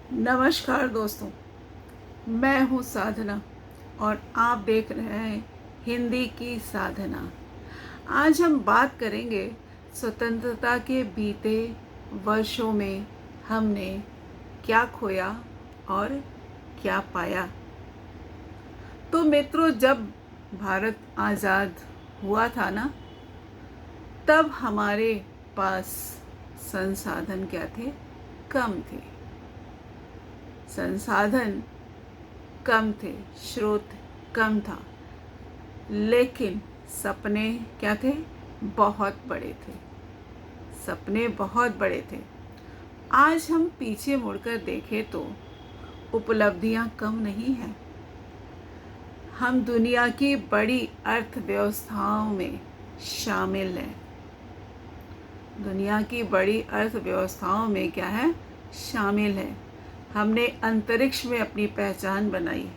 नमस्कार दोस्तों, मैं हूँ साधना और आप देख रहे हैं हिंदी की साधना। आज हम बात करेंगे स्वतंत्रता के बीते वर्षों में हमने क्या खोया और क्या पाया। तो मित्रों, जब भारत आज़ाद हुआ था ना, तब हमारे पास संसाधन क्या थे? कम थे। संसाधन कम थे, स्रोत कम था, लेकिन सपने क्या थे? बहुत बड़े थे। सपने बहुत बड़े थे। आज हम पीछे मुड़कर देखें तो उपलब्धियां कम नहीं हैं। हम दुनिया की बड़ी अर्थव्यवस्थाओं में शामिल हैं। दुनिया की बड़ी अर्थव्यवस्थाओं में क्या है? शामिल है। हमने अंतरिक्ष में अपनी पहचान बनाई।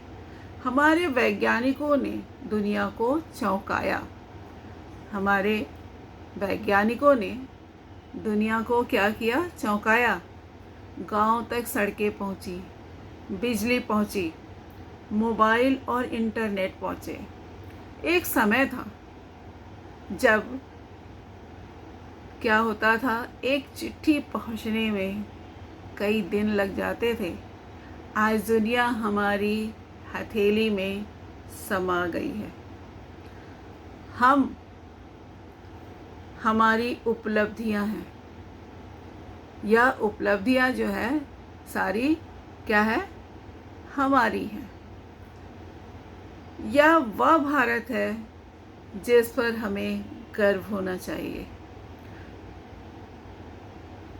हमारे वैज्ञानिकों ने दुनिया को चौंकाया। हमारे वैज्ञानिकों ने दुनिया को क्या किया? चौंकाया। गांव तक सड़कें पहुंची, बिजली पहुंची, मोबाइल और इंटरनेट पहुंचे। एक समय था जब क्या होता था, एक चिट्ठी पहुंचने में कई दिन लग जाते थे। आज दुनिया हमारी हथेली में समा गई है। हमारी उपलब्धियां हैं। यह उपलब्धियां जो है सारी क्या है? हमारी है। यह वह भारत है जिस पर हमें गर्व होना चाहिए।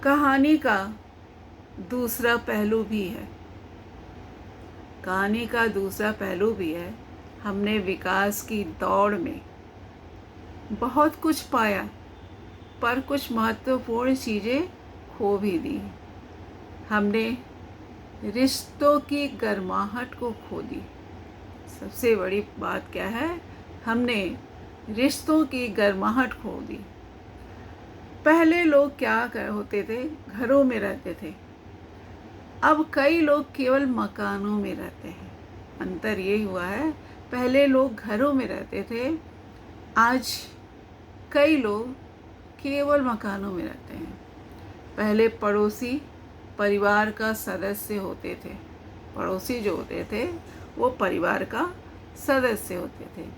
कहानी का दूसरा पहलू भी है। कहानी का दूसरा पहलू भी है। हमने विकास की दौड़ में बहुत कुछ पाया, पर कुछ महत्वपूर्ण चीज़ें खो भी दी। हमने रिश्तों की गर्माहट को खो दी। सबसे बड़ी बात क्या है? हमने रिश्तों की गर्माहट खो दी। पहले लोग क्या होते थे? घरों में रहते थे। अब कई लोग केवल मकानों में रहते हैं। अंतर ये हुआ है, पहले लोग घरों में रहते थे, आज कई लोग केवल मकानों में रहते हैं। पहले पड़ोसी परिवार का सदस्य होते थे। पड़ोसी जो होते थे वो परिवार का सदस्य होते थे।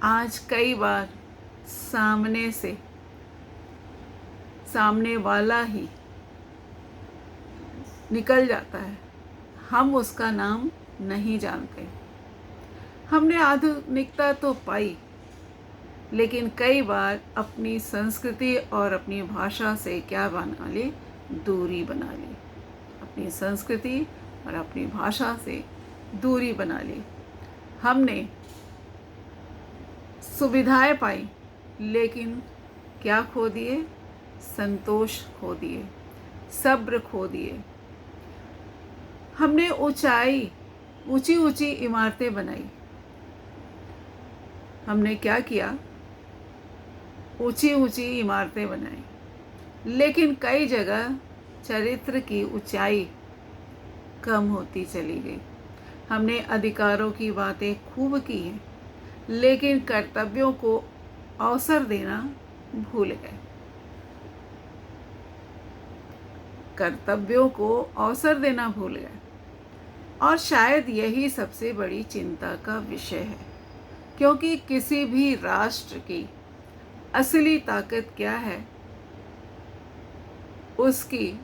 आज कई बार सामने वाला ही निकल जाता है, हम उसका नाम नहीं जानते। हमने आधुनिकता तो पाई, लेकिन कई बार अपनी संस्कृति और अपनी भाषा से क्या बना ली? दूरी बना ली। अपनी संस्कृति और अपनी भाषा से दूरी बना ली। हमने सुविधाएं पाई, लेकिन क्या खो दिए? संतोष खो दिए, सब्र खो दिए। हमने ऊंची ऊंची इमारतें बनाई। हमने क्या किया? ऊंची ऊंची इमारतें बनाई, लेकिन कई जगह चरित्र की ऊंचाई कम होती चली गई। हमने अधिकारों की बातें खूब की हैं, लेकिन कर्तव्यों को अवसर देना भूल गए। कर्तव्यों को अवसर देना भूल गए। और शायद यही सबसे बड़ी चिंता का विषय है, क्योंकि किसी भी राष्ट्र की असली ताकत क्या है? उसकी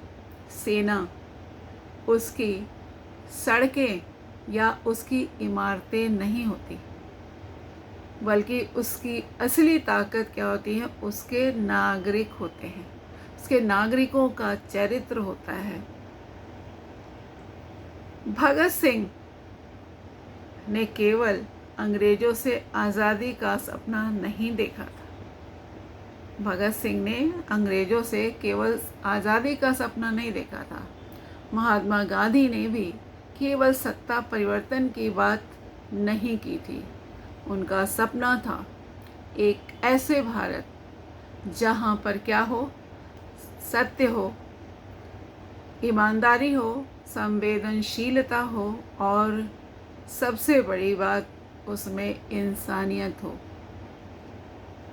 सेना, उसकी सड़कें या उसकी इमारतें नहीं होती, बल्कि उसकी असली ताकत क्या होती है? उसके नागरिक होते हैं। उसके नागरिकों का चरित्र होता है। भगत सिंह ने केवल अंग्रेजों से आज़ादी का सपना नहीं देखा था। भगत सिंह ने अंग्रेजों से केवल आज़ादी का सपना नहीं देखा था। महात्मा गांधी ने भी केवल सत्ता परिवर्तन की बात नहीं की थी। उनका सपना था एक ऐसे भारत जहां पर क्या हो? सत्य हो, ईमानदारी हो, संवेदनशीलता हो और सबसे बड़ी बात उसमें इंसानियत हो।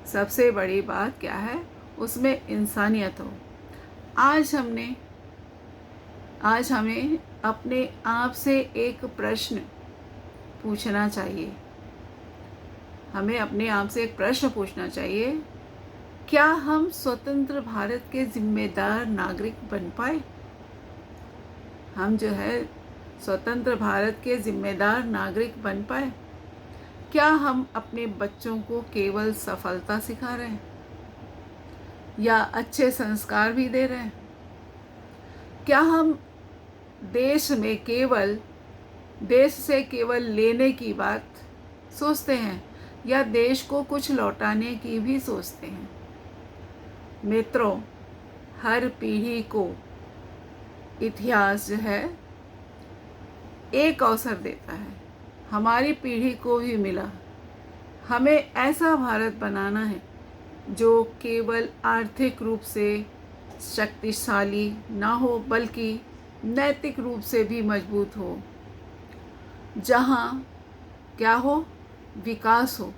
सबसे बड़ी बात क्या है? उसमें इंसानियत हो। आज हमें अपने आप से एक प्रश्न पूछना चाहिए। हमें अपने आप से एक प्रश्न पूछना चाहिए, क्या हम स्वतंत्र भारत के जिम्मेदार नागरिक बन पाए? हम जो है स्वतंत्र भारत के जिम्मेदार नागरिक बन पाए? क्या हम अपने बच्चों को केवल सफलता सिखा रहे हैं या अच्छे संस्कार भी दे रहे हैं? क्या हम देश से केवल लेने की बात सोचते हैं या देश को कुछ लौटाने की भी सोचते हैं? मित्रों, हर पीढ़ी को इतिहास जो है एक अवसर देता है। हमारी पीढ़ी को भी मिला। हमें ऐसा भारत बनाना है जो केवल आर्थिक रूप से शक्तिशाली ना हो बल्कि नैतिक रूप से भी मजबूत हो, जहाँ क्या हो, विकास हो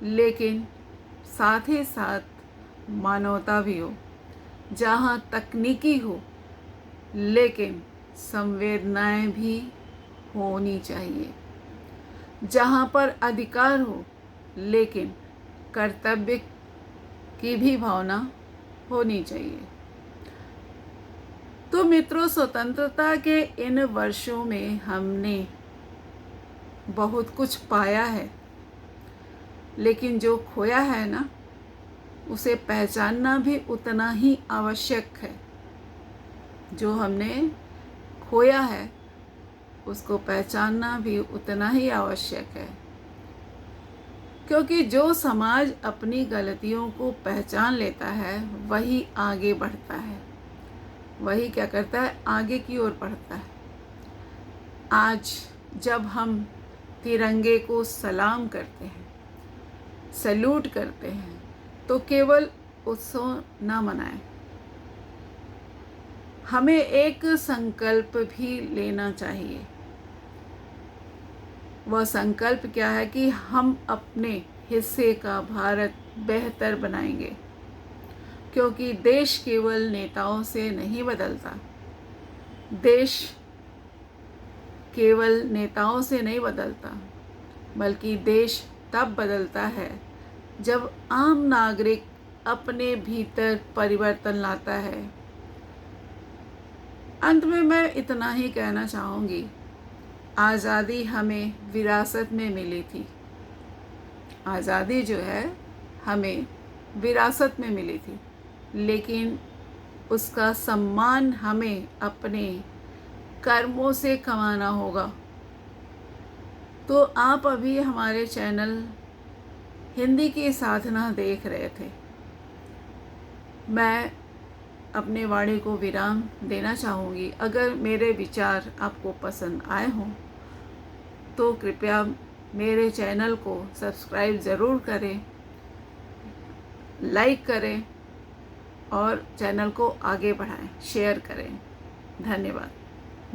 लेकिन साथ ही साथ मानवता भी हो, जहाँ तकनीकी हो लेकिन संवेदनाएं भी होनी चाहिए, जहाँ पर अधिकार हो लेकिन कर्तव्य की भी भावना होनी चाहिए। तो मित्रों, स्वतंत्रता के इन वर्षों में हमने बहुत कुछ पाया है, लेकिन जो खोया है ना, उसे पहचानना भी उतना ही आवश्यक है। जो हमने खोया है उसको पहचानना भी उतना ही आवश्यक है, क्योंकि जो समाज अपनी गलतियों को पहचान लेता है वही आगे बढ़ता है, वही क्या करता है, आगे की ओर बढ़ता है। आज जब हम तिरंगे को सलाम करते हैं, सैल्यूट करते हैं, तो केवल उत्सव न मनाएं, हमें एक संकल्प भी लेना चाहिए। वह संकल्प क्या है कि हम अपने हिस्से का भारत बेहतर बनाएंगे, क्योंकि देश केवल नेताओं से नहीं बदलता। देश केवल नेताओं से नहीं बदलता, बल्कि देश तब बदलता है जब आम नागरिक अपने भीतर परिवर्तन लाता है। अंत में मैं इतना ही कहना चाहूँगी, आज़ादी हमें विरासत में मिली थी। आज़ादी जो है हमें विरासत में मिली थी, लेकिन उसका सम्मान हमें अपने कर्मों से कमाना होगा। तो आप अभी हमारे चैनल हिंदी की साधना देख रहे थे। मैं अपने वाणी को विराम देना चाहूँगी। अगर मेरे विचार आपको पसंद आए हों तो कृपया मेरे चैनल को सब्सक्राइब ज़रूर करें, लाइक करें और चैनल को आगे बढ़ाएं, शेयर करें। धन्यवाद।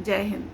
जय हिंद।